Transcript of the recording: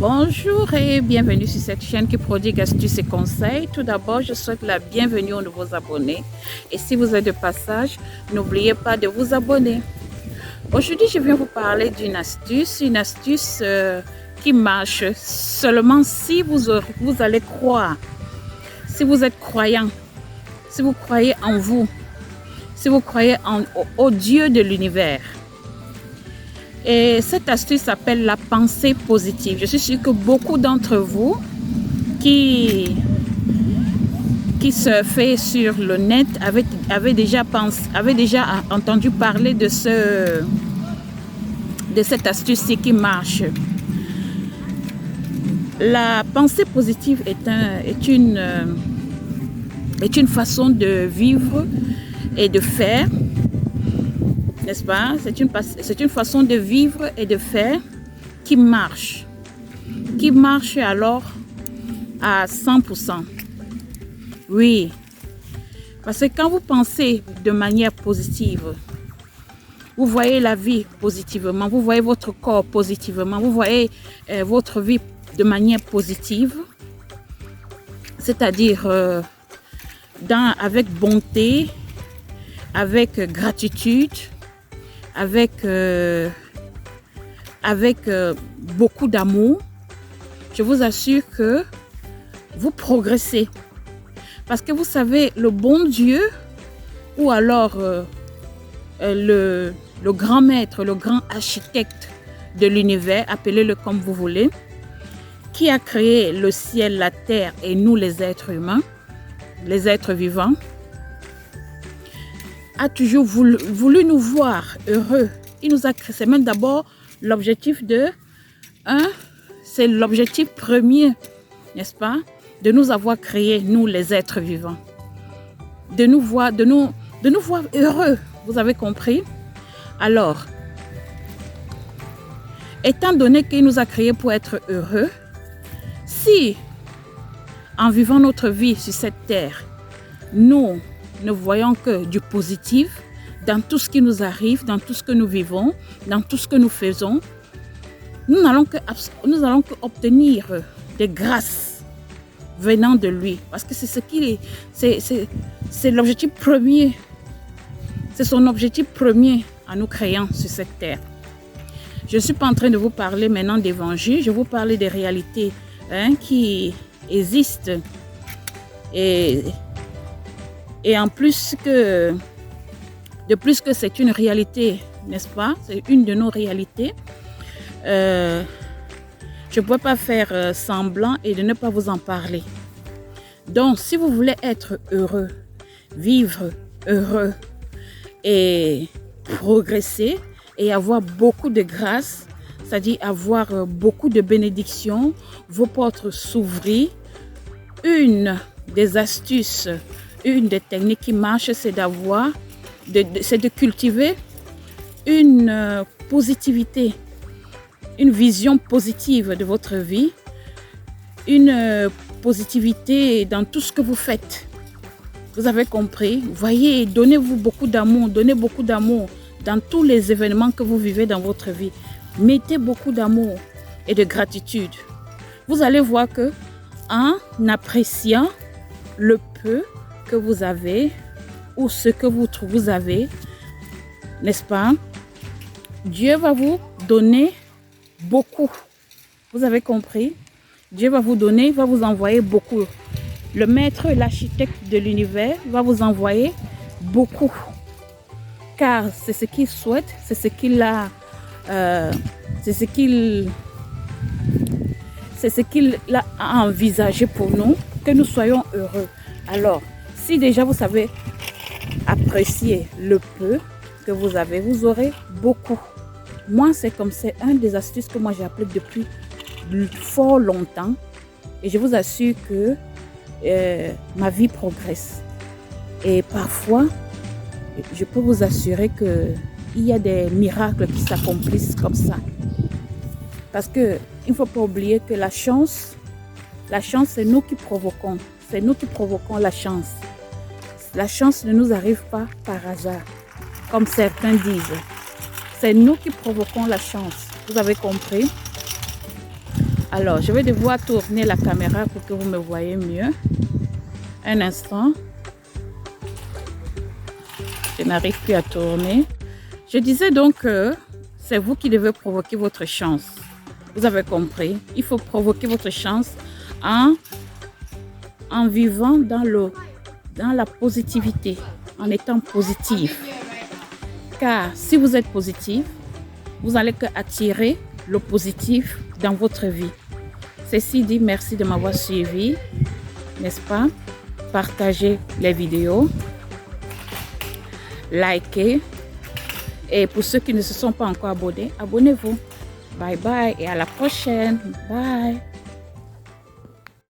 Bonjour et bienvenue sur cette chaîne qui prodigue astuces et conseils. Tout d'abord, je souhaite la bienvenue aux nouveaux abonnés. Et si vous êtes de passage, n'oubliez pas de vous abonner. Aujourd'hui, je viens vous parler d'une astuce qui marche seulement si vous allez croire. Si vous êtes croyant, si vous croyez en vous, si vous croyez au Dieu de l'univers. Et cette astuce s'appelle la pensée positive. Je suis sûre que beaucoup d'entre vous qui surfent sur le net avaient déjà entendu parler de cette astuce qui marche. La pensée positive est une façon de vivre et de faire. N'est-ce pas? C'est une façon de vivre et de faire qui marche alors à 100%. Oui, parce que quand vous pensez de manière positive, vous voyez la vie positivement, vous voyez votre corps positivement, vous voyez votre vie de manière positive, c'est-à-dire avec bonté, avec gratitude, avec beaucoup d'amour, je vous assure que vous progressez. Parce que vous savez, le bon Dieu, ou alors le grand maître, le grand architecte de l'univers, appelez-le comme vous voulez, qui a créé le ciel, la terre et nous les êtres humains, les êtres vivants, a toujours voulu nous voir heureux. Il nous a créé, c'est même d'abord l'objectif c'est l'objectif premier, n'est-ce pas, de nous avoir créés, nous les êtres vivants, de nous voir heureux. Vous avez compris? Alors, étant donné qu'il nous a créés pour être heureux, si en vivant notre vie sur cette terre, nous ne voyons que du positif dans tout ce qui nous arrive, dans tout ce que nous vivons, dans tout ce que nous faisons, nous n'allons que obtenir des grâces venant de lui. Parce que c'est l'objectif premier. C'est son objectif premier en nous créant sur cette terre. Je ne suis pas en train de vous parler maintenant d'évangile, je vais vous parler des réalités qui existent. Et en plus que c'est une réalité, n'est-ce pas? C'est une de nos réalités. Je ne peux pas faire semblant et de ne pas vous en parler. Donc, si vous voulez être heureux, vivre heureux et progresser et avoir beaucoup de grâce, c'est-à-dire avoir beaucoup de bénédictions, vos portes s'ouvrir, une des astuces, une des techniques qui marche, c'est de cultiver une positivité, une vision positive de votre vie, une positivité dans tout ce que vous faites. Vous avez compris? Voyez, donnez-vous beaucoup d'amour, donnez beaucoup d'amour dans tous les événements que vous vivez dans votre vie. Mettez beaucoup d'amour et de gratitude. Vous allez voir que en appréciant le peu que vous avez ou ce que vous avez, n'est-ce pas? Dieu va vous donner beaucoup. Vous avez compris? Dieu va vous donner, va vous envoyer beaucoup. Le maître, l'architecte de l'univers va vous envoyer beaucoup. Car c'est ce qu'il souhaite, c'est ce qu'il a, c'est ce qu'il a envisagé pour nous, que nous soyons heureux. Alors, si déjà vous savez apprécier le peu que vous avez, vous aurez beaucoup. Moi, c'est un des astuces que moi j'applique depuis fort longtemps. Et je vous assure que ma vie progresse. Et parfois, je peux vous assurer qu'il y a des miracles qui s'accomplissent comme ça. Parce qu'il ne faut pas oublier que la chance, c'est nous qui provoquons. C'est nous qui provoquons la chance. La chance ne nous arrive pas par hasard, comme certains disent. C'est nous qui provoquons la chance. Vous avez compris? Alors, je vais devoir tourner la caméra pour que vous me voyez mieux. Un instant. Je n'arrive plus à tourner. Je disais donc que c'est vous qui devez provoquer votre chance. Vous avez compris? Il faut provoquer votre chance en vivant dans la positivité, en étant positif. Car si vous êtes positif, vous allez attirer le positif dans votre vie. Ceci dit, merci de m'avoir suivi, n'est-ce pas? Partagez les vidéos, likez, et pour ceux qui ne se sont pas encore abonnés, abonnez-vous. Bye bye et à la prochaine. Bye.